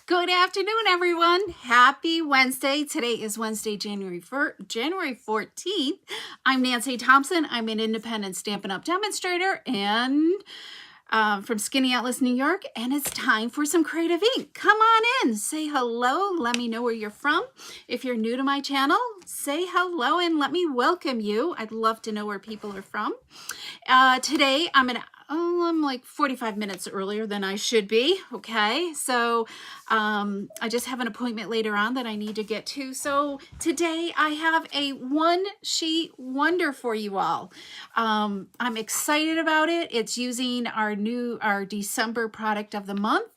Good afternoon, everyone. Happy Wednesday. Today is Wednesday, January 14th. I'm Nancy Thompson. I'm an independent Stampin' Up! Demonstrator and from Skinny Atlas, New York, and it's time for some creative ink. Come on in, say hello, let me know where you're from. If you're new to my channel, say hello and let me welcome you. I'd love to know where people are from. Today I'm like 45 minutes earlier than I should be. Okay, so I just have an appointment later on that I need to get to. So today I have a one sheet wonder for you all. I'm excited about it. It's using our December product of the month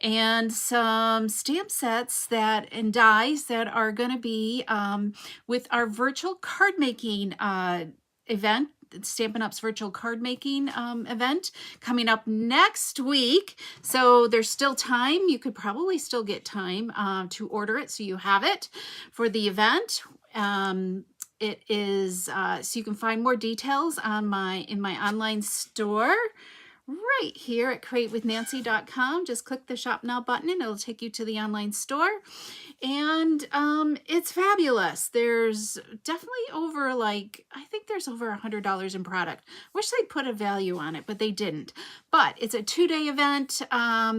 and some stamp sets and dies that are going to be with our virtual card making event. Stampin' Up's virtual card making event coming up next week. So there's still time. You could probably still get time to order it so you have it for the event. It is so you can find more details on in my online store right here at createwithnancy.com. Just click the shop now button and it'll take you to the online store. And it's fabulous. There's definitely over I think there's over $100 in product. Wish they'd put a value on it, but they didn't. But it's a 2-day event.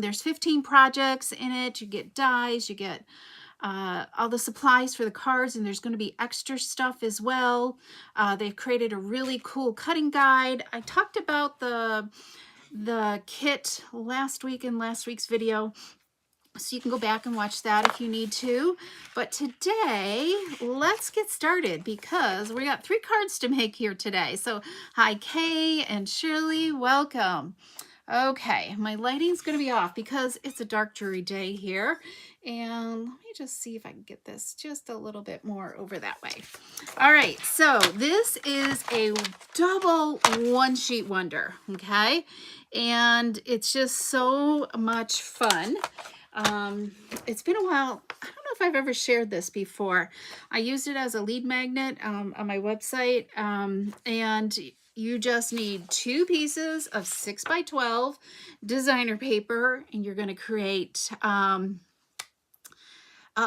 There's 15 projects in it. You get dies, you get all the supplies for the cards, and there's going to be extra stuff as well. They've created a really cool cutting guide. I talked about the kit last week in last week's video, so you can go back and watch that if you need to. But today, let's get started because we got 3 cards to make here today. So hi, Kay and Shirley, welcome. Okay, my lighting's going to be off because it's a dark, dreary day here. And let me just see if I can get this just a little bit more over that way. All right, so this is a double one-sheet wonder, okay? And it's just so much fun. It's been a while. I don't know if I've ever shared this before. I used it as a lead magnet on my website, and you just need 2 pieces of 6x12 designer paper, and you're going to create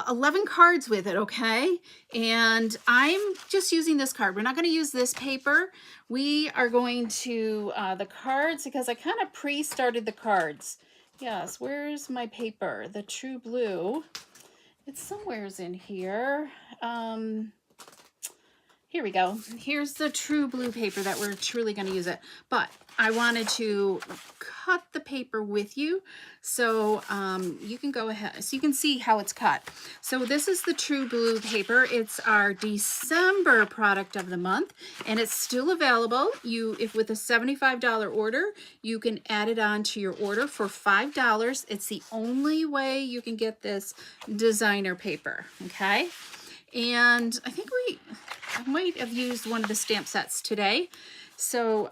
11 cards with it, okay? And I'm just using this card. We're not going to use this paper. We are going to the cards because I kind of pre-started the cards. Yes, where's my paper? The True Blue. It's somewheres in here. Here we go. Here's the True Blue paper that we're truly going to use it. But I wanted to cut the paper with you so you can go ahead, so you can see how it's cut. So this is the True Blue paper. It's our December product of the month, and it's still available. If with a $75 order, you can add it on to your order for $5. It's the only way you can get this designer paper, okay? And I think I might have used one of the stamp sets today. So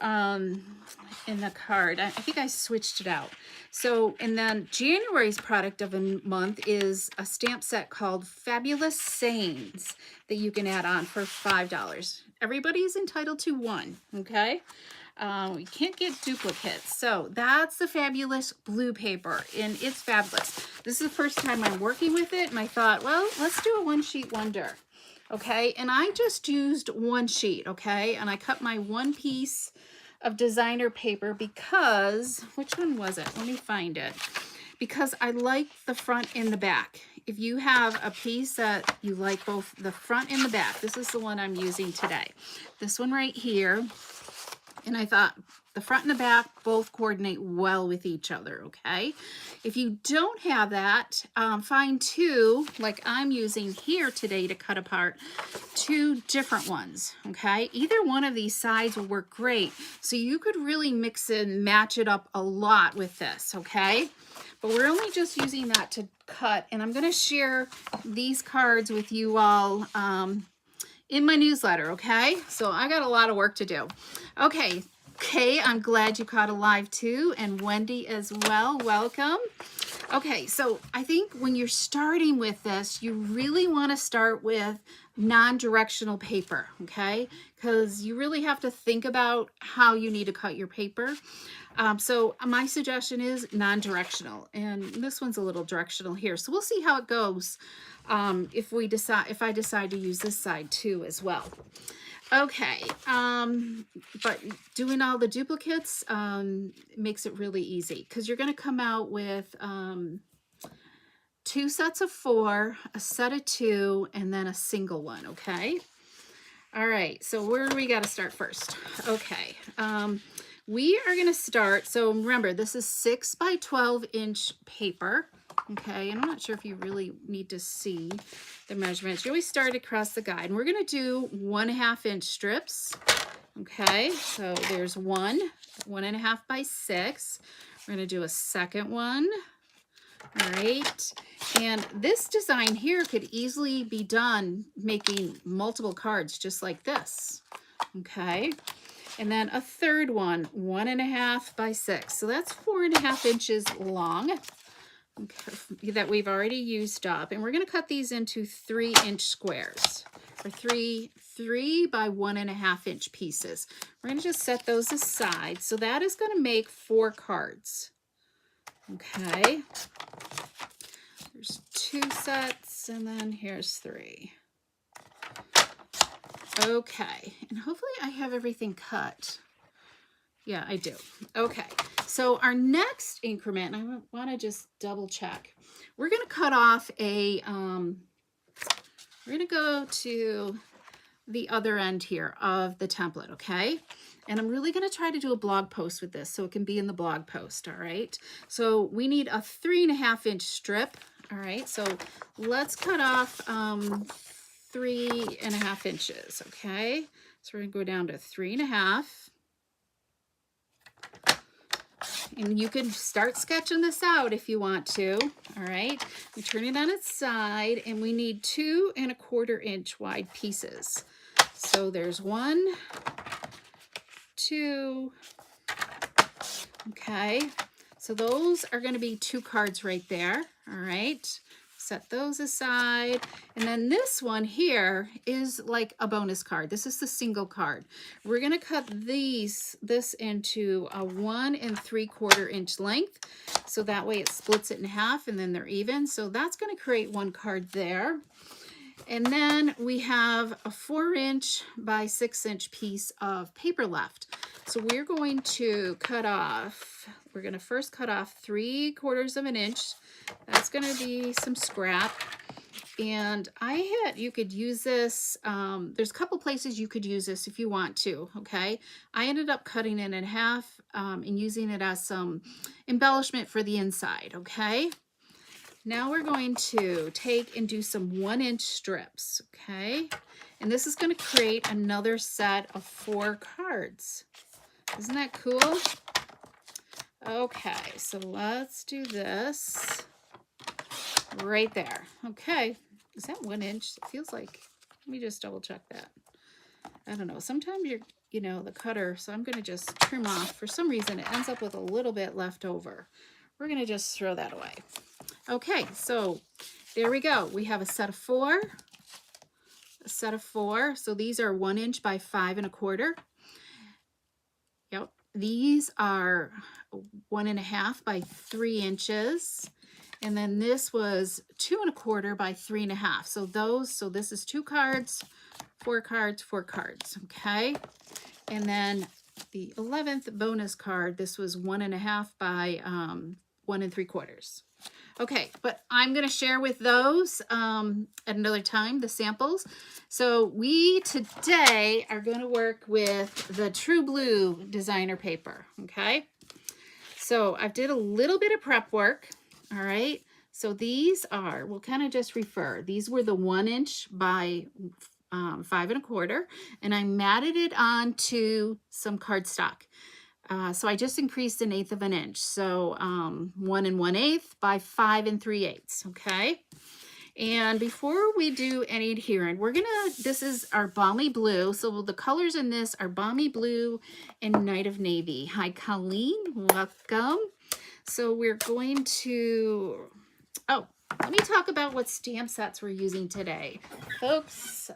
in the card, I think I switched it out. So, and then January's product of the month is a stamp set called Fabulous Sayings that you can add on for $5. Everybody's entitled to one, okay? You can't get duplicates. So that's the Fabulous Blue paper, and it's fabulous. This is the first time I'm working with it, and I thought, well, let's do a one-sheet wonder. Okay, and I just used 1 sheet, okay, and I cut my 1 piece of designer paper because, which one was it? Let me find it. Because I like the front and the back. If you have a piece that you like both the front and the back, this is the one I'm using today. This one right here, and I thought the front and the back both coordinate well with each other, okay? If you don't have that, find 2, like I'm using here today to cut apart, 2 different ones, okay? Either one of these sides will work great. So you could really mix and match it up a lot with this, okay? But we're only just using that to cut, and I'm gonna share these cards with you all in my newsletter, okay? So I got a lot of work to do. Okay, Kay, I'm glad you caught a live too, and Wendy as well, welcome. Okay, so I think when you're starting with this, you really want to start with non-directional paper, okay? Because you really have to think about how you need to cut your paper. So my suggestion is non-directional, and this one's a little directional here. So we'll see how it goes if I decide to use this side too as well. Okay, but doing all the duplicates makes it really easy, because you're going to come out with 2 sets of 4, a set of 2, and then a single one, okay? All right, so where do we got to start first? Okay, we are going to start, so remember, this is 6 by 12 inch paper, okay? And I'm not sure if you really need to see the measurements. You always start across the guide, and we're going to do 1/2 inch strips, okay? So there's 1.5 by 6. We're going to do a second one. All right, and this design here could easily be done making multiple cards just like this, okay? And then a third one, 1.5 by 6. So that's 4.5 inches long, okay, that we've already used up. And we're going to cut these into 3-inch squares, or three by 1.5 inch pieces. We're going to just set those aside. So that is going to make 4 cards, okay? There's 2 sets, and then here's 3. Okay, and hopefully I have everything cut. Yeah, I do. Okay, so our next increment, and I want to just double check. We're going to cut off a, we're going to go to the other end here of the template, okay? And I'm really going to try to do a blog post with this so it can be in the blog post, all right? So we need a 3.5 inch strip, all right? So let's cut off 3.5 inches, okay? So we're going to go down to 3.5. And you can start sketching this out if you want to, all right? We turn it on its side, and we need 2.25 inch wide pieces. So there's 1, 2, okay? So those are going to be 2 cards right there, all right? Set those aside. And then this one here is like a bonus card. This is the single card. We're going to cut this into a 1 3/4 inch length. So that way it splits it in half, and then they're even. So that's going to create 1 card there. And then we have a 4-inch by 6-inch piece of paper left. So we're going to cut off, we're going to first cut off 3/4 inch. That's going to be some scrap. And you could use this, there's a couple places you could use this if you want to, okay? I ended up cutting it in half and using it as some embellishment for the inside, okay? Now we're going to take and do some 1-inch strips, okay? And this is going to create another set of 4 cards. Isn't that cool? Okay, so let's do this right there. Okay, is that 1 inch? It feels like, let me just double check that. I don't know, sometimes the cutter, so I'm going to just trim off. For some reason, it ends up with a little bit left over. We're going to just throw that away. Okay, so there we go. We have a set of 4, a set of 4. So these are 1 inch by 5.25. Yep, these are 1.5 by 3 inches. And then this was 2.25 by 3.5. So this is 2 cards, 4 cards, 4 cards, okay? And then the 11th bonus card, this was 1.5 by 1 3/4. Okay, but I'm going to share with those at another time, the samples. So we today are going to work with the True Blue designer paper, okay? So I did a little bit of prep work, all right? So these are, we'll kind of just refer, these were the 1 inch by 5.25, and I matted it onto some cardstock. So I just increased 1/8 inch. So 1 1/8 by 5 3/8, okay? And before we do any adherent, this is our Balmy Blue. So the colors in this are Balmy Blue and Night of Navy. Hi, Colleen, welcome. So we're going to, let me talk about what stamp sets we're using today. Folks,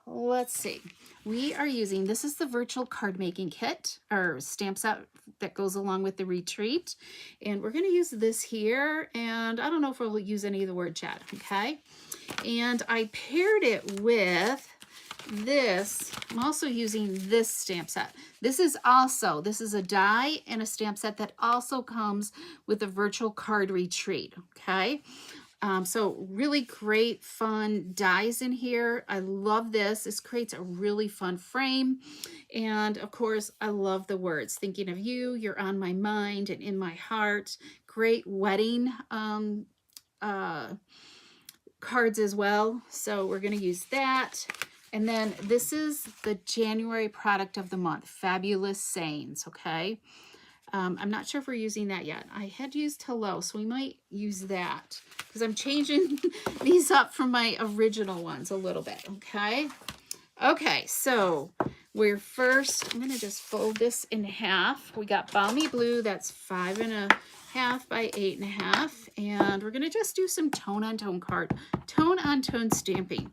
let's see. We are using, this is the virtual card making kit or stamp set that goes along with the retreat. And we're going to use this here. And I don't know if we'll use any of the word chat. Okay. And I paired it with this. I'm also using this stamp set. This is a die and a stamp set that also comes with a virtual card retreat. Okay. So really great, fun dies in here. I love this. This creates a really fun frame. And of course, I love the words. Thinking of you, you're on my mind and in my heart. Great wedding cards as well. So we're going to use that. And then this is the January product of the month, Fabulous Sayings, okay? I'm not sure if we're using that yet. I had used Hello, so we might use that because I'm changing these up from my original ones a little bit, okay? Okay, so we're first, I'm going to just fold this in half. We got Balmy Blue, that's 5.5 by 8.5, and we're going to just do some tone-on-tone tone-on-tone stamping.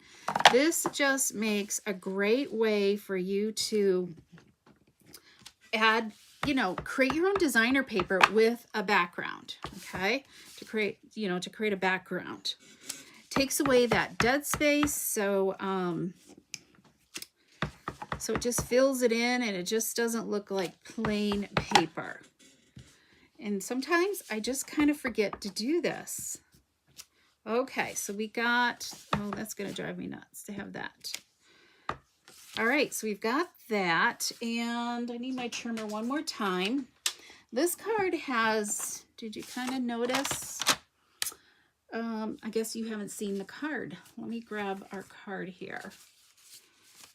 This just makes a great way for you to add, you know, create your own designer paper with a background, okay? To create, you know, to create a background. Takes away that dead space, so it just fills it in and it just doesn't look like plain paper. And sometimes I just kind of forget to do this. Okay, so we got, oh, that's going to drive me nuts to have that. All right, so we've got that, and I need my trimmer one more time. This card has, did you kind of notice? I guess you haven't seen the card. Let me grab our card here.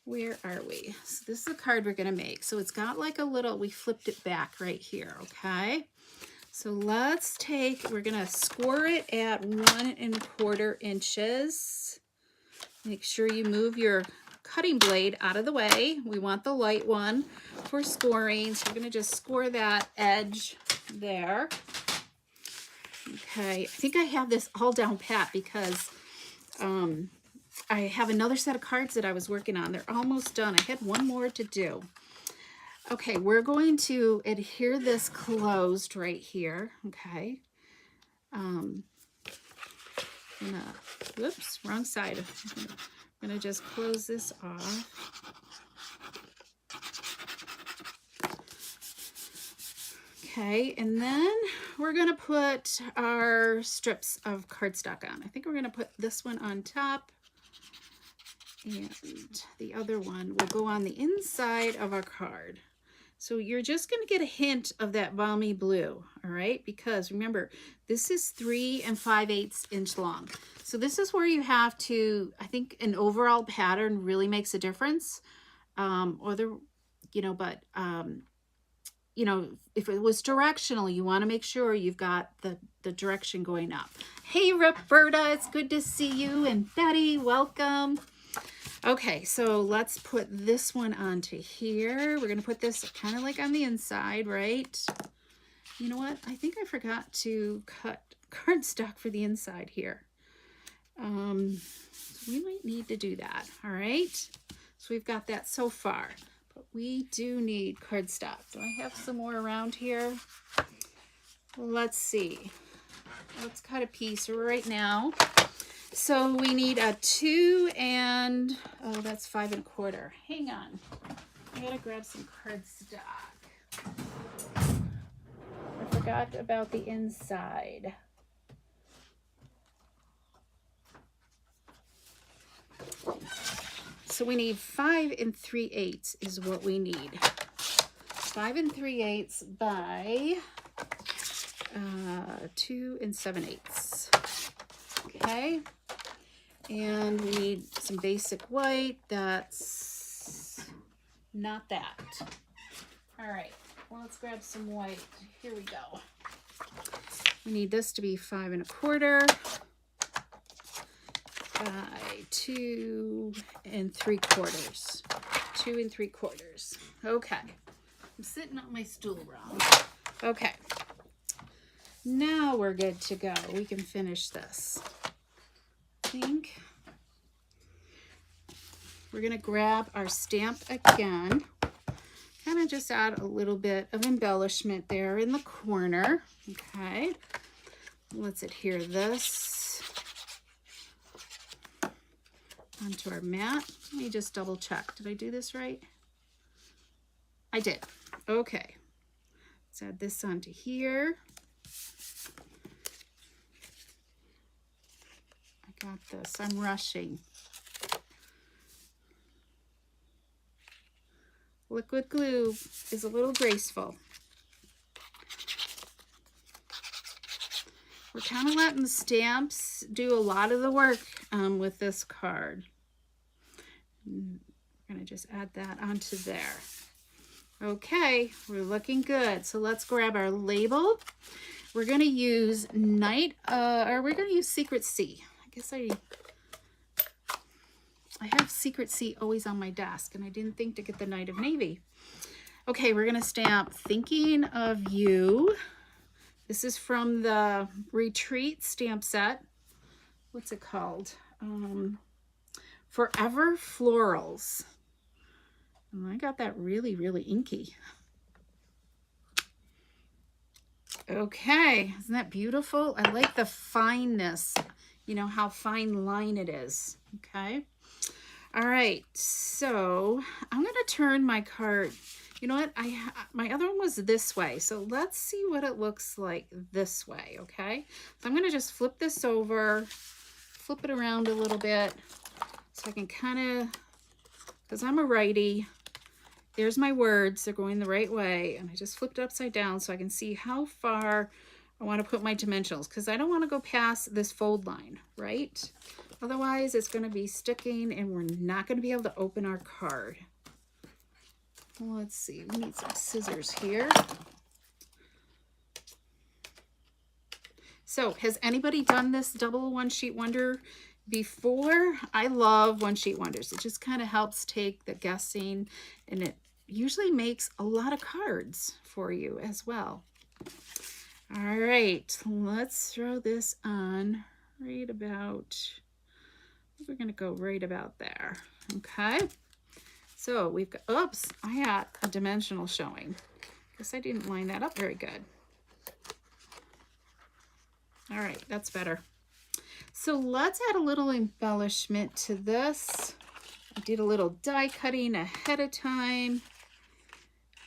Where are we? So this is the card we're going to make. So it's got like a little, we flipped it back right here, okay? So let's take, we're going to score it at 1¼ inches. Make sure you move your cutting blade out of the way. We want the light one for scoring. So we're going to just score that edge there. Okay, I think I have this all down pat because I have another set of cards that I was working on. They're almost done. I had one more to do. Okay, we're going to adhere this closed right here. Okay. Whoops, wrong side. I'm going to just close this off. Okay, and then we're going to put our strips of cardstock on. I think we're going to put this one on top, and the other one will go on the inside of our card. So you're just going to get a hint of that balmy blue, all right? Because remember, this is 3 5/8 inch long. So this is where you have to, I think an overall pattern really makes a difference. You know, if it was directional, you want to make sure you've got the direction going up. Hey, Roberta, it's good to see you. And Betty, welcome. Okay, so let's put this one onto here. We're going to put this kind of like on the inside, right? You know what? I think I forgot to cut cardstock for the inside here. So we might need to do that, all right? So we've got that so far, but we do need cardstock. Do I have some more around here? Let's see. Let's cut a piece right now. So we need a 2 and, oh, that's 5 1/4. Hang on. I gotta grab some cardstock. I forgot about the inside. So we need 5 3/8 is what we need. 5 3/8 by 2 7/8. Okay. And we need some basic white. That's not that. All right. Well, let's grab some white. Here we go. We need this to be 5 1/4 by 2 3/4. 2 3/4. Okay. I'm sitting on my stool wrong. Okay. Now we're good to go. We can finish this. I think. we're going to grab our stamp again. Kind of just add a little bit of embellishment there in the corner. Okay. Let's adhere this onto our mat. Let me just double check. Did I do this right? I did. Okay. Let's add this onto here. I got this. I'm rushing. Liquid glue is a little graceful. We're kind of letting the stamps do a lot of the work with this card. We're going to just add that onto there. Okay, we're looking good. So let's grab our label. We're going to use Secret Sea. I guess I have Secret Sea always on my desk, and I didn't think to get the Night of Navy. Okay, we're going to stamp Thinking of You. This is from the Retreat stamp set. What's it called? Forever Florals. And I got that really, really inky. Okay, isn't that beautiful? I like the fineness, you know, how fine line it is. Okay. All right, so I'm going to turn my card. You know what? My other one was this way. So let's see what it looks like this way, okay? So I'm going to just flip this over, flip it around a little bit so I can kind of, because I'm a righty, there's my words. They're going the right way. And I just flipped it upside down so I can see how far I want to put my dimensionals, because I don't want to go past this fold line, right? Otherwise, it's going to be sticking and we're not going to be able to open our card. Let's see, we need some scissors here. So, has anybody done this double one sheet wonder before? I love one sheet wonders. It just kind of helps take the guessing, and it usually makes a lot of cards for you as well. All right, let's throw this on right about, we're going to go right about there. Okay. So we've got, oops, I had a dimensional showing. Guess I didn't line that up very good. All right, that's better. So let's add a little embellishment to this. I did a little die cutting ahead of time.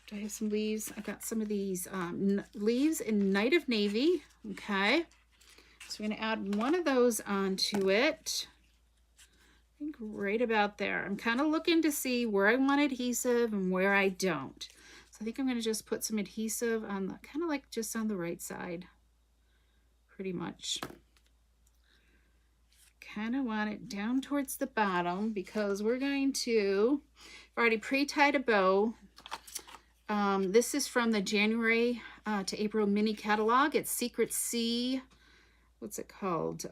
Do I have some leaves? I got some of these leaves in Night of Navy. Okay. So we're going to add one of those onto it. I think right about there. I'm kind of looking to see where I want adhesive and where I don't. So I think I'm going to just put some adhesive on the, kind of like just on the right side, pretty much. Kind of want it down towards the bottom because we're going to, I've already pre-tied a bow. This is from the January to April mini catalog. It's Secret Sea. What's it called?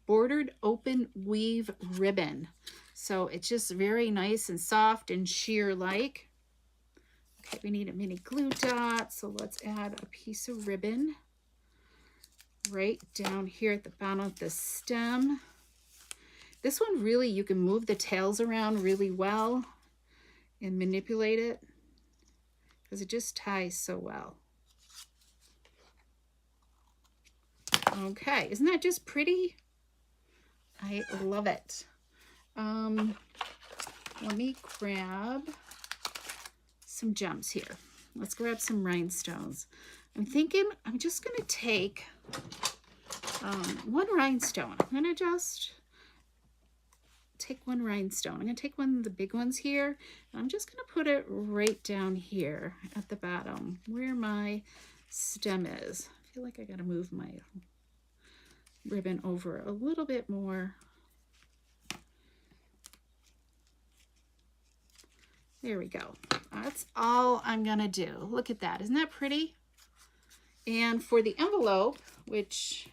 Bordered open weave ribbon. So it's just very nice and soft and sheer like. Okay, we need a mini glue dot. So let's add a piece of ribbon right down here at the bottom of the stem. This one really, you can move the tails around really well and manipulate it because it just ties so well. Okay, isn't that just pretty? I love it. Let me grab some gems here. Let's grab some rhinestones. I'm thinking I'm just going to take one rhinestone. I'm going to just take one rhinestone. I'm going to take one of the big ones here. And I'm just going to put it right down here at the bottom where my stem is. I feel like I got to move my ribbon over a little bit more. There we go. That's all I'm gonna do. Look at that. Isn't that pretty? And for the envelope, which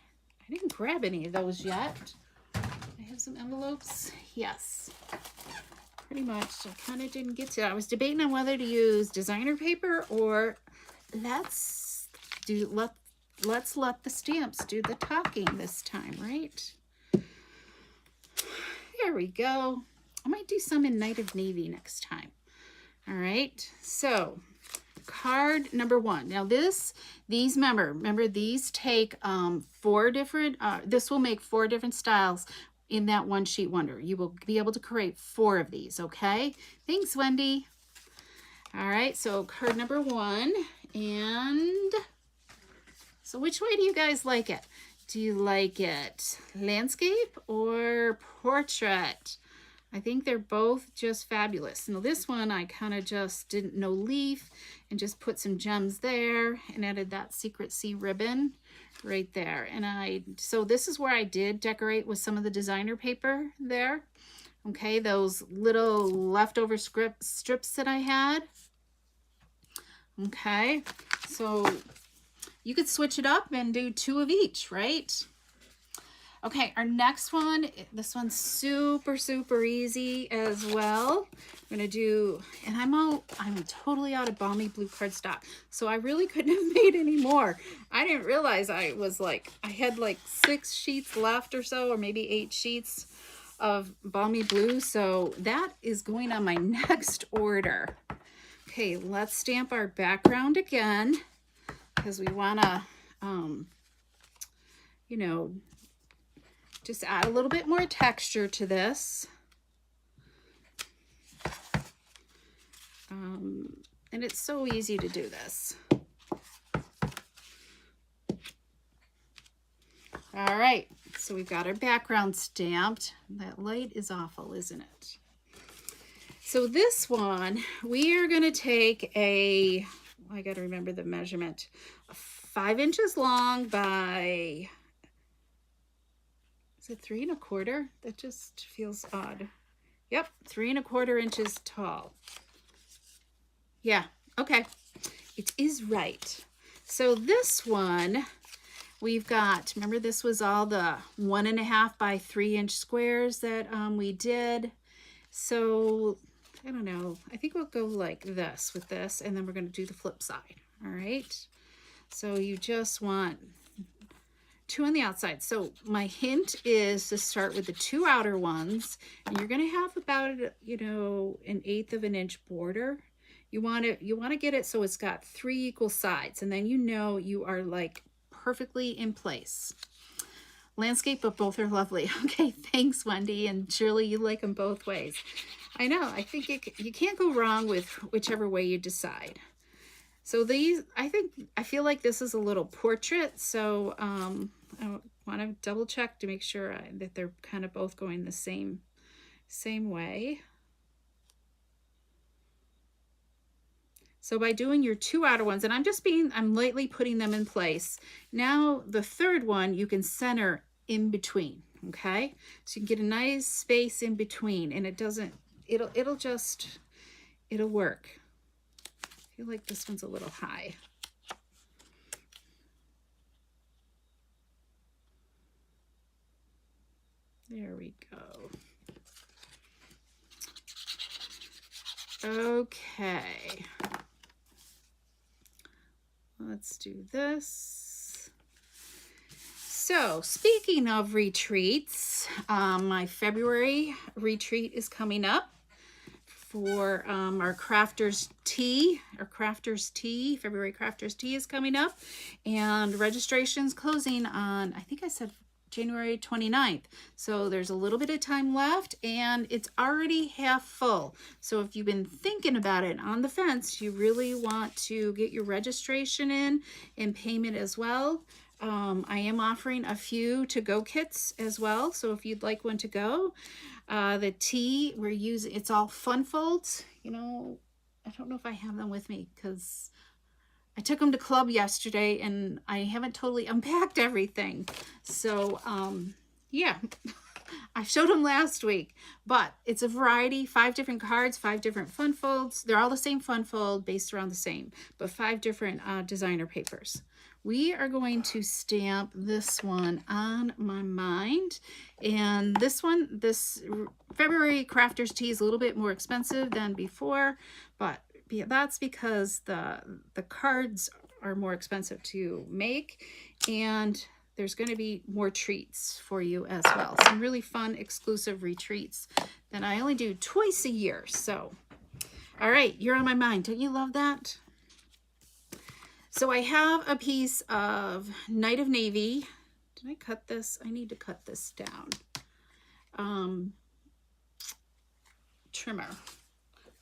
I didn't grab any of those yet. I have some envelopes. Yes. Pretty much. I kind of didn't get to it. I was debating on whether to use designer paper or let's let the stamps do the talking this time, right? There we go. I might do some in Night of Navy next time. All right, so card number 1. Now these remember these take 4 different, this will make 4 different styles in that one sheet wonder. You will be able to create 4 of these, okay? Thanks, Wendy. All right, so card number 1, and so which way do you guys like it? Do you like it landscape or portrait? I think they're both just fabulous. Now this one I kind of just didn't know leaf and just put some gems there and added that Secret Sea ribbon right there. And so this is where I did decorate with some of the designer paper there. Okay, those little leftover strips that I had. Okay, so you could switch it up and do 2 of each, right? Okay, our next one, this one's super, super easy as well. I'm gonna do, and I'm totally out of Balmy Blue cardstock, so I really couldn't have made any more. I didn't realize I had like 6 sheets left or so, or maybe 8 sheets of Balmy Blue, so that is going on my next order. Okay, let's stamp our background again, because we wanna, you know, just add a little bit more texture to this. And it's so easy to do this. All right, so we've got our background stamped. That light is awful, isn't it? So this one, we are gonna take I gotta remember the measurement, 5 inches long by, is it 3 1/4? That just feels odd. Yep, 3 1/4 inches tall. Yeah, okay, it is right. So this one, we've got, remember this was all the 1.5 by 3 inch squares that we did. So I don't know, I think we'll go like this with this, and then we're going to do the flip side. All right, so you just want 2 on the outside. So my hint is to start with the 2 outer ones, and you're going to have about, you know, 1/8 of an inch border. You want to get it so it's got 3 equal sides, and then you know you are like perfectly in place. Landscape, but both are lovely. Okay, thanks, Wendy, and surely you like them both ways. I know, I think you can't go wrong with whichever way you decide. So these, I feel like this is a little portrait, so I want to double check to make sure that they're kind of both going the same way. So by doing your 2 outer ones, and I'm lightly putting them in place. Now the 3rd one, you can center in between, okay? So you can get a nice space in between, and it'll work. I feel like this one's a little high. There we go. Okay. Let's do this. So speaking of retreats, my February retreat is coming up for our Crafters Tea. February Crafters Tea is coming up, and registration's closing on, I think I said January 29th. So there's a little bit of time left, and it's already half full. So if you've been thinking about it on the fence, you really want to get your registration in and payment as well. I am offering a few to-go kits as well. So if you'd like one to go, the tea we're using, it's all fun folds. You know, I don't know if I have them with me because I took them to club yesterday and I haven't totally unpacked everything. So, yeah, I showed them last week, but it's a variety, 5 different cards, 5 different fun folds. They're all the same fun fold based around the same, but 5 different designer papers. We are going to stamp this one on my mind. And this one, this February Crafters Tea is a little bit more expensive than before, but that's because the cards are more expensive to make, and there's going to be more treats for you as well. Some really fun exclusive retreats that I only do twice a year. So, all right, you're on my mind. Don't you love that? So I have a piece of Night of Navy. Did I cut this? I need to cut this down. Trimmer.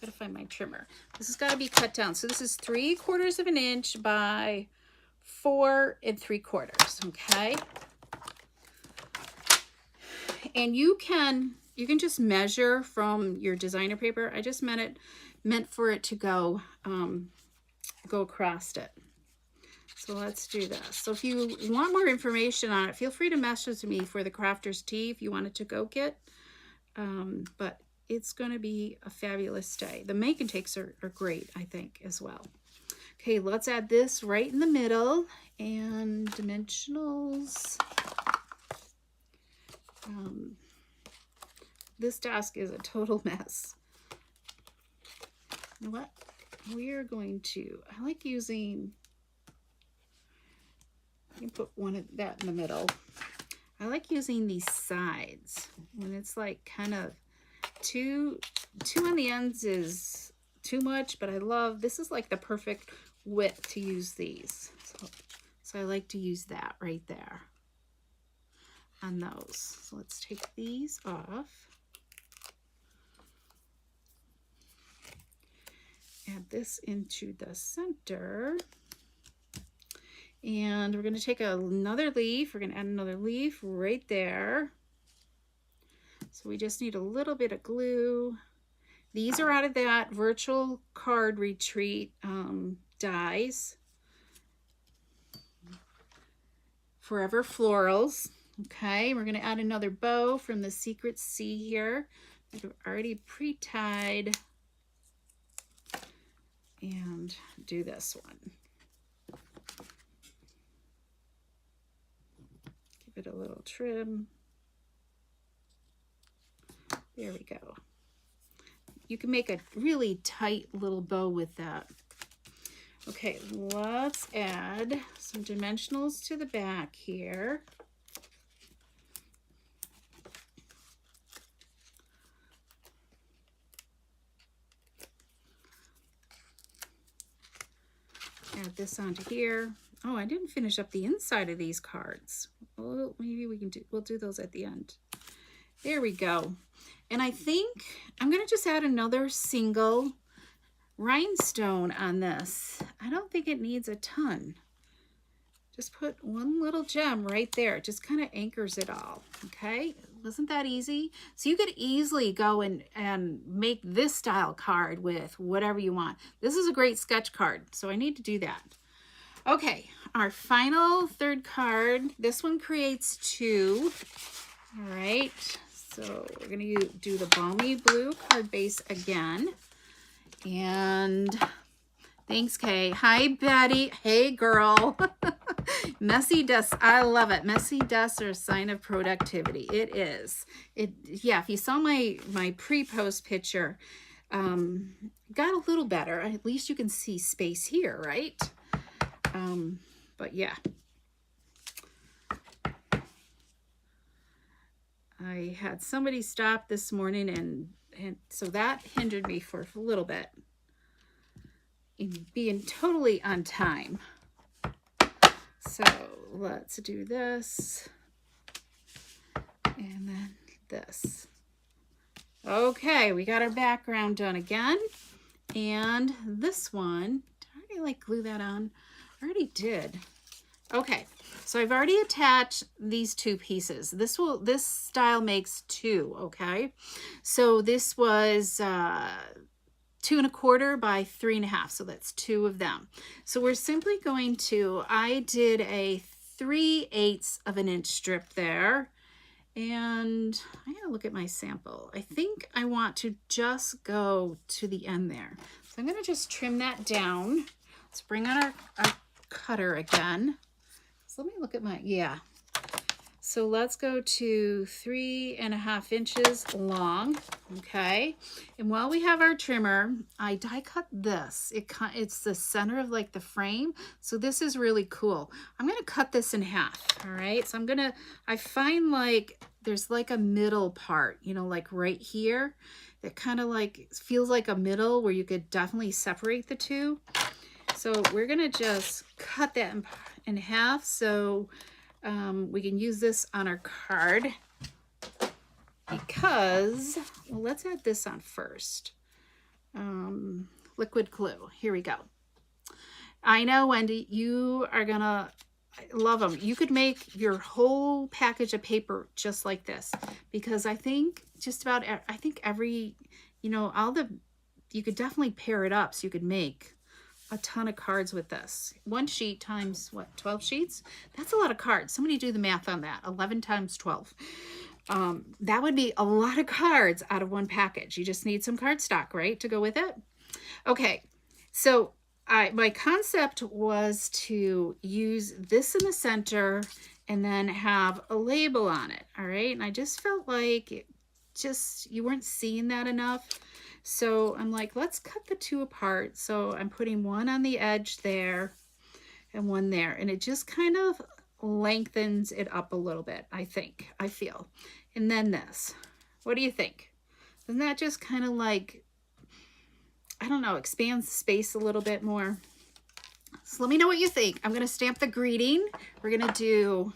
Gotta find my trimmer. This has got to be cut down. So this is 3/4 of an inch by 4 3/4. Okay. And you can just measure from your designer paper. I just meant for it to go across it. So let's do this. So if you want more information on it, feel free to message me for the Crafter's Tee if you want it to go kit. But it's going to be a fabulous day. The make and takes are great, I think, as well. Okay, let's add this right in the middle. And dimensionals. This desk is a total mess. You know what? We are going to, I like using, you can put one of that in the middle. I like using these sides when it's like kind of two on the ends is too much, but I love, this is like the perfect width to use these. So I like to use that right there on those. So let's take these off. Add this into the center. And we're going to take another leaf. We're going to add another leaf right there. So we just need a little bit of glue. These are out of that Virtual Card Retreat dies. Forever Florals. Okay, we're going to add another bow from the Secret Sea here. I've already pre-tied. And do this one. Give it a little trim. There we go. You can make a really tight little bow with that. Okay, let's add some dimensionals to the back here. Add this onto here. Oh, I didn't finish up the inside of these cards. Oh, maybe we'll do those at the end. There we go. And I think I'm going to just add another single rhinestone on this. I don't think it needs a ton. Just put one little gem right there. It just kind of anchors it all. Okay, wasn't that easy? So you could easily go and make this style card with whatever you want. This is a great sketch card, so I need to do that. Okay, our final third card. This one creates 2. All right, so we're going to do the Balmy Blue card base again. And thanks, Kay. Hi, Betty. Hey, girl. Messy desks. I love it. Messy desks are a sign of productivity. It is. Yeah, if you saw my pre-post picture, got a little better. At least you can see space here, right? But yeah. I had somebody stop this morning and so that hindered me for a little bit in being totally on time. So let's do this and then this. Okay, we got our background done again. And this one, did I already like glue that on? I already did. Okay, so I've already attached these 2 pieces. This style makes 2, okay? So this was 2 1/4 by 3 1/2, so that's 2 of them. So we're simply going to, I did a 3/8 of an inch strip there, and I gotta look at my sample. I think I want to just go to the end there. So I'm gonna just trim that down. Let's bring on our cutter again. So let me look at my, yeah. So let's go to 3.5 inches long, okay? And while we have our trimmer, I die cut this. It's the center of like the frame, so this is really cool. I'm gonna cut this in half, all right? So I find like there's like a middle part, you know, like right here, that kind of like feels like a middle where you could definitely separate the two. So we're gonna just cut that in half so we can use this on our card because, well, let's add this on first. Liquid glue, here we go. I know, Wendy, you are gonna love them. You could make your whole package of paper just like this, because I think every, you know, you could definitely pair it up so you could make a ton of cards with this. One sheet times what, 12 sheets? That's a lot of cards. Somebody do the math on that. 11 times 12. That would be a lot of cards out of one package. You just need some cardstock, right, to go with it? Okay, so my concept was to use this in the center and then have a label on it, all right? And I just felt like you weren't seeing that enough. So I'm like, let's cut the two apart. So I'm putting one on the edge there and one there. And it just kind of lengthens it up a little bit, I feel. And then this. What do you think? Doesn't that just kind of like, I don't know, expands the space a little bit more? So let me know what you think. I'm going to stamp the greeting. We're going to do...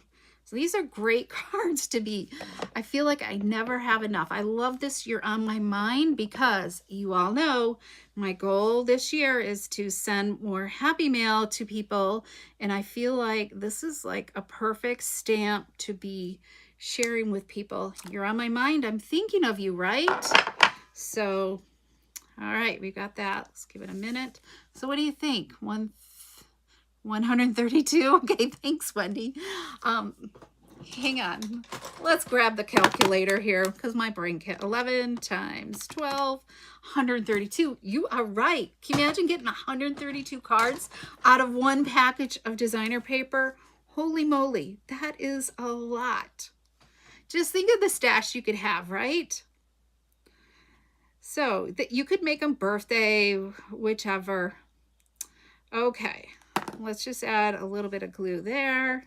So these are great cards to be, I feel like I never have enough. I love this You're on My Mind because you all know my goal this year is to send more happy mail to people. And I feel like this is like a perfect stamp to be sharing with people. You're on my mind. I'm thinking of you, right? So, all right, we got that. Let's give it a minute. So what do you think? 132. Okay, thanks, Wendy. Hang on. Let's grab the calculator here because my brain can't. 11 times 12, 132. You are right. Can you imagine getting 132 cards out of one package of designer paper? Holy moly, that is a lot. Just think of the stash you could have, right? So that you could make them birthday, whichever. Okay. Let's just add a little bit of glue there.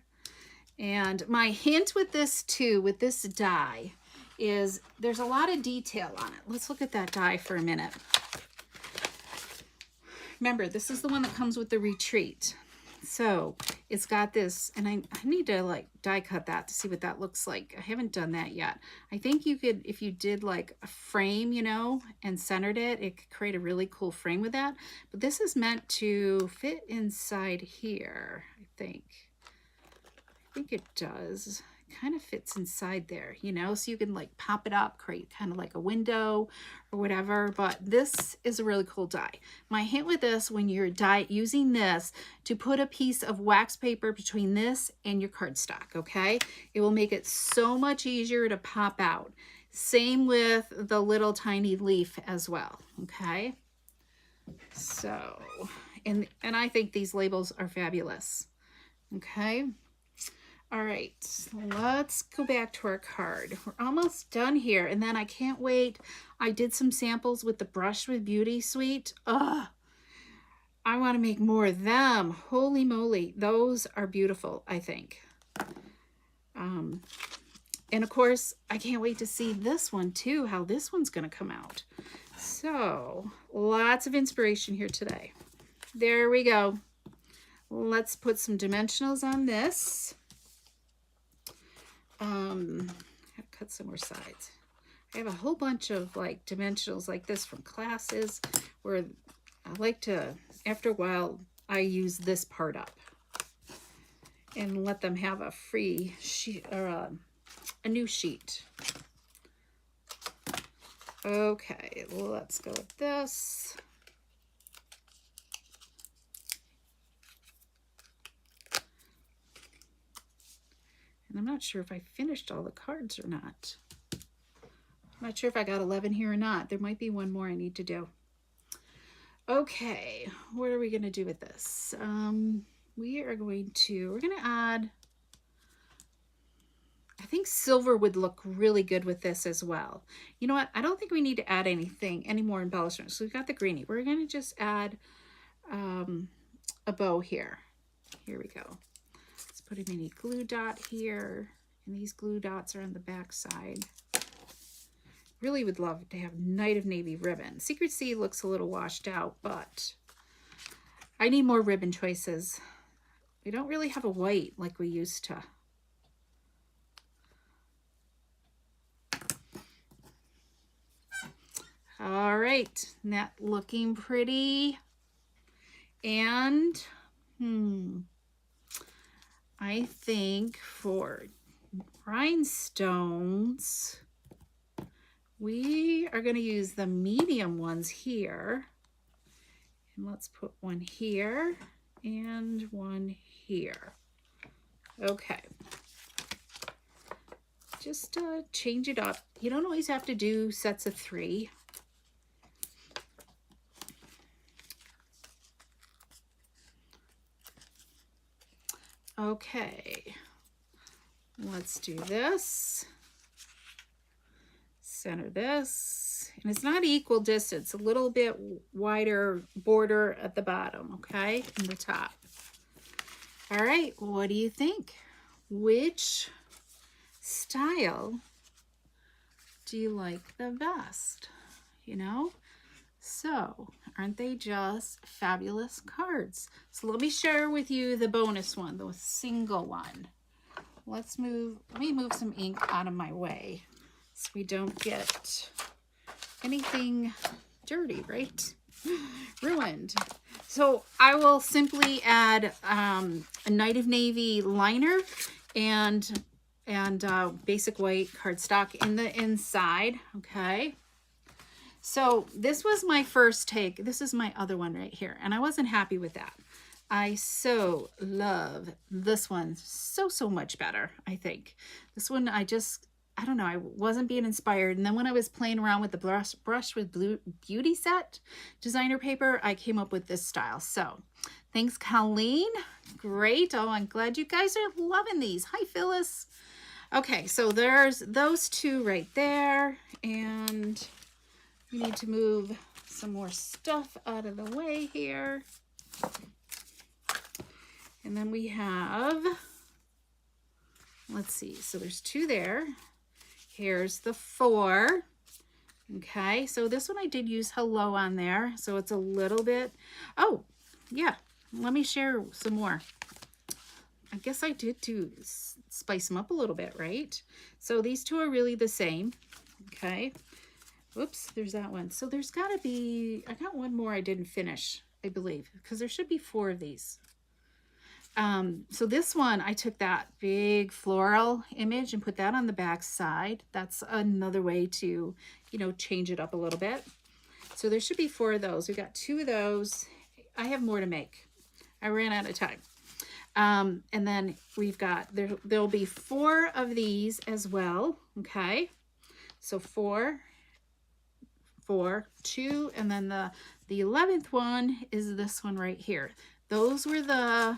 And my hint with this too, with this die, is there's a lot of detail on it. Let's look at that die for a minute. Remember, this is the one that comes with the retreat. So it's got this, and I need to like die cut that to see what that looks like. I haven't done that yet. I think you could, if you did like a frame, you know, and centered it, it could create a really cool frame with that. But this is meant to fit inside here, I think. I think it does. It kind of fits inside there, you know, so you can like pop it up, create kind of like a window or whatever. But this is a really cool die. My hint with this, when you're using this, to put a piece of wax paper between this and your cardstock, okay? It will make it so much easier to pop out. Same with the little tiny leaf as well, okay? So, and I think these labels are fabulous, okay? All right, let's go back to our card. We're almost done here, and then I can't wait. I did some samples with the Brush with Beauty suite. Ugh, I want to make more of them. Holy moly, those are beautiful, I think. And of course, I can't wait to see this one too, how this one's going to come out. So, lots of inspiration here today. There we go. Let's put some dimensionals on this. I have to cut some more sides. I have a whole bunch of like dimensionals like this from classes where I like to, after a while, I use this part up and let them have a free sheet or a new sheet. Okay, let's go with this. And I'm not sure if I finished all the cards or not. I'm not sure if I got 11 here or not. There might be one more I need to do. Okay, what are we going to do with this? We're going to add, I think silver would look really good with this as well. You know what? I don't think we need to add any more embellishment. So we've got the greenie. We're going to just add a bow here. Here we go. Let's put a mini glue dot here. And these glue dots are on the back side. Really would love to have Night of Navy ribbon. Secret Sea looks a little washed out, but I need more ribbon choices. We don't really have a white like we used to. All right, that looking pretty. And I think for rhinestones, we are going to use the medium ones here. And let's put one here and one here. Okay. Just change it up. You don't always have to do sets of 3. Okay, let's do this. Center this. And it's not equal distance, a little bit wider border at the bottom, okay, and the top. All right, what do you think? Which style do you like the best? You know? So, aren't they just fabulous cards? So let me share with you the bonus one, the single one. Let me move some ink out of my way so we don't get anything dirty, right? Ruined. So I will simply add a Night of Navy liner and basic white cardstock in the inside, okay? So this was my first take. This is my other one right here, and I wasn't happy with that. I so love this one so much better, I think. This one, I don't know, I wasn't being inspired. And then when I was playing around with the brush with blue beauty set designer paper, I came up with this style. So thanks, Colleen. Great. Oh, I'm glad you guys are loving these. Hi, Phyllis. Okay, so there's those two right there. And we need to move some more stuff out of the way here. And then we have, let's see, so there's 2 there. Here's the 4. Okay, so this one I did use hello on there, so it's a little bit, oh, yeah, let me share some more. I guess I did spice them up a little bit, right? So these 2 are really the same, okay. Whoops, there's that one. So there's got to be, I got one more I didn't finish, I believe, because there should be 4 of these. So this one, I took that big floral image and put that on the back side. That's another way to, you know, change it up a little bit. So there should be 4 of those. We've got 2 of those. I have more to make. I ran out of time. And then we've got, there'll be 4 of these as well. Okay. So 4, 2, and then the 11th one is this one right here. Those were the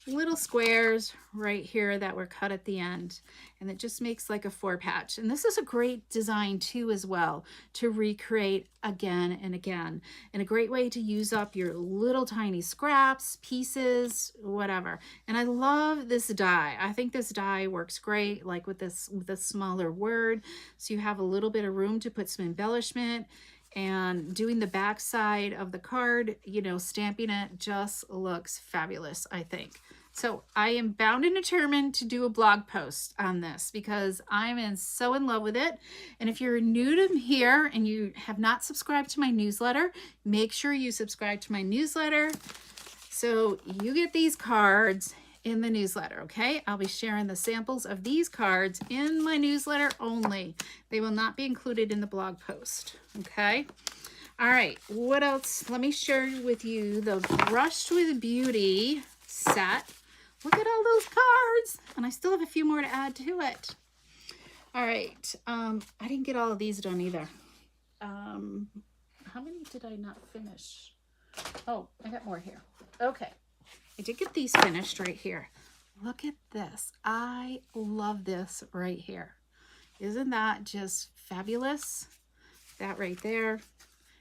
little squares right here that were cut at the end, and it just makes like a 4 patch. And this is a great design too as well to recreate again and again, and a great way to use up your little tiny scraps, pieces, whatever. And I love this die. I think this die works great like with this, with a smaller word, so you have a little bit of room to put some embellishment. And doing the back side of the card, you know, stamping it just looks fabulous, I think. So I am bound and determined to do a blog post on this because I'm so in love with it. And if you're new to here and you have not subscribed to my newsletter, make sure you subscribe to my newsletter so you get these cards in the newsletter, okay? I'll be sharing the samples of these cards in my newsletter only. They will not be included in the blog post, okay? All right, what else? Let me share with you the Brushed with Beauty set. Look at all those cards, and I still have a few more to add to it. All right, I didn't get all of these done either. How many did I not finish? Oh, I got more here. Okay. I did get these finished right here. Look at this. I love this right here. Isn't that just fabulous? That right there.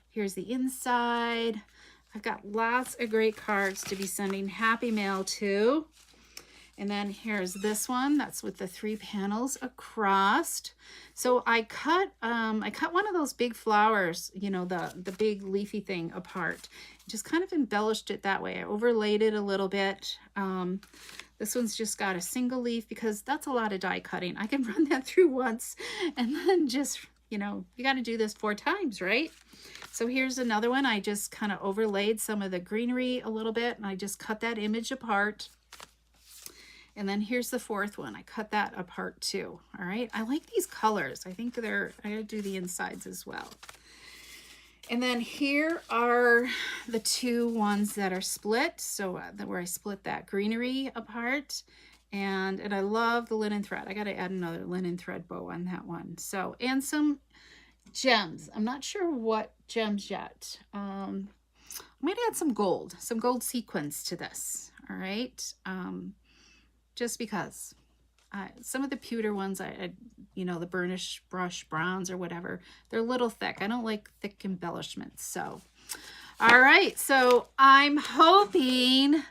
Here's the inside. I've got lots of great cards to be sending happy mail to. And then here's this one. That's with the 3 panels across. So I cut one of those big flowers, you know, the big leafy thing apart. Just kind of embellished it that way. I overlaid it a little bit. This one's just got a single leaf because that's a lot of die cutting. I can run that through once and then just, you know, you got to do this 4 times, right? So here's another one. I just kind of overlaid some of the greenery a little bit and I just cut that image apart. And then here's the 4th one. I cut that apart too. All right. I like these colors. I think I gotta do the insides as well. And then here are the 2 ones that are split. So where I split that greenery apart. And I love the linen thread. I got to add another linen thread bow on that one. So, and some gems. I'm not sure what gems yet. I might add some gold sequins to this. All right. Just because. Some of the pewter ones, you know, the burnish brush browns or whatever, they're a little thick. I don't like thick embellishments. So, all right. So I'm hoping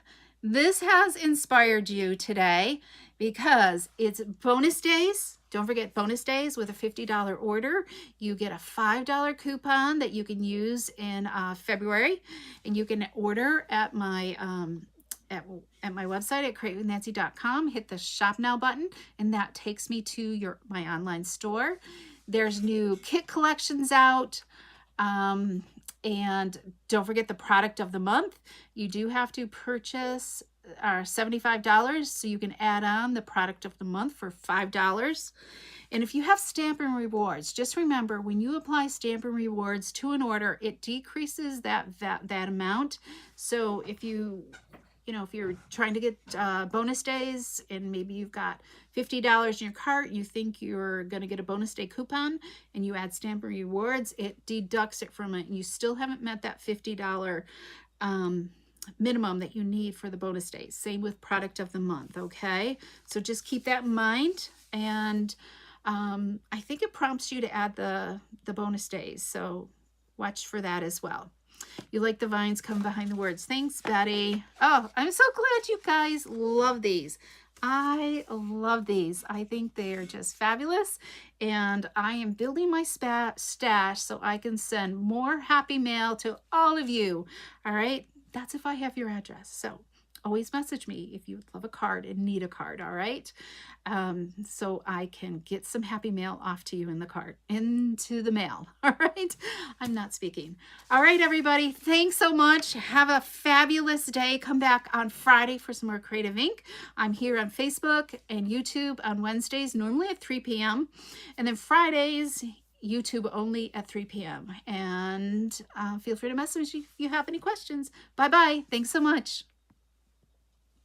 this has inspired you today because it's bonus days. Don't forget bonus days with a $50 order. You get a $5 coupon that you can use in February, and you can order at my at my website at createwithnancy.com. Hit the shop now button and that takes me to my online store. There's new kit collections out, and don't forget the product of the month. You do have to purchase $75 so you can add on the product of the month for $5. And if you have Stampin' Rewards, just remember when you apply Stampin' Rewards to an order, it decreases that amount. So if if you're trying to get bonus days and maybe you've got $50 in your cart, you think you're going to get a bonus day coupon and you add Stampin' Rewards, it deducts it from it and you still haven't met that $50 minimum that you need for the bonus days. Same with product of the month, okay? So just keep that in mind. And I think it prompts you to add the bonus days. So watch for that as well. You like the vines come behind the words. Thanks, Betty. Oh, I'm so glad you guys love these. I love these. I think they are just fabulous. And I am building my stash so I can send more happy mail to all of you. All right. That's if I have your address. So always message me if you love a card and need a card, all right? So I can get some happy mail off to you into the mail, all right? I'm not speaking. All right, everybody, thanks so much. Have a fabulous day. Come back on Friday for some more Creative Ink. I'm here on Facebook and YouTube on Wednesdays, normally at 3 p.m. And then Fridays, YouTube only at 3 p.m. And feel free to message me if you have any questions. Bye-bye. Thanks so much.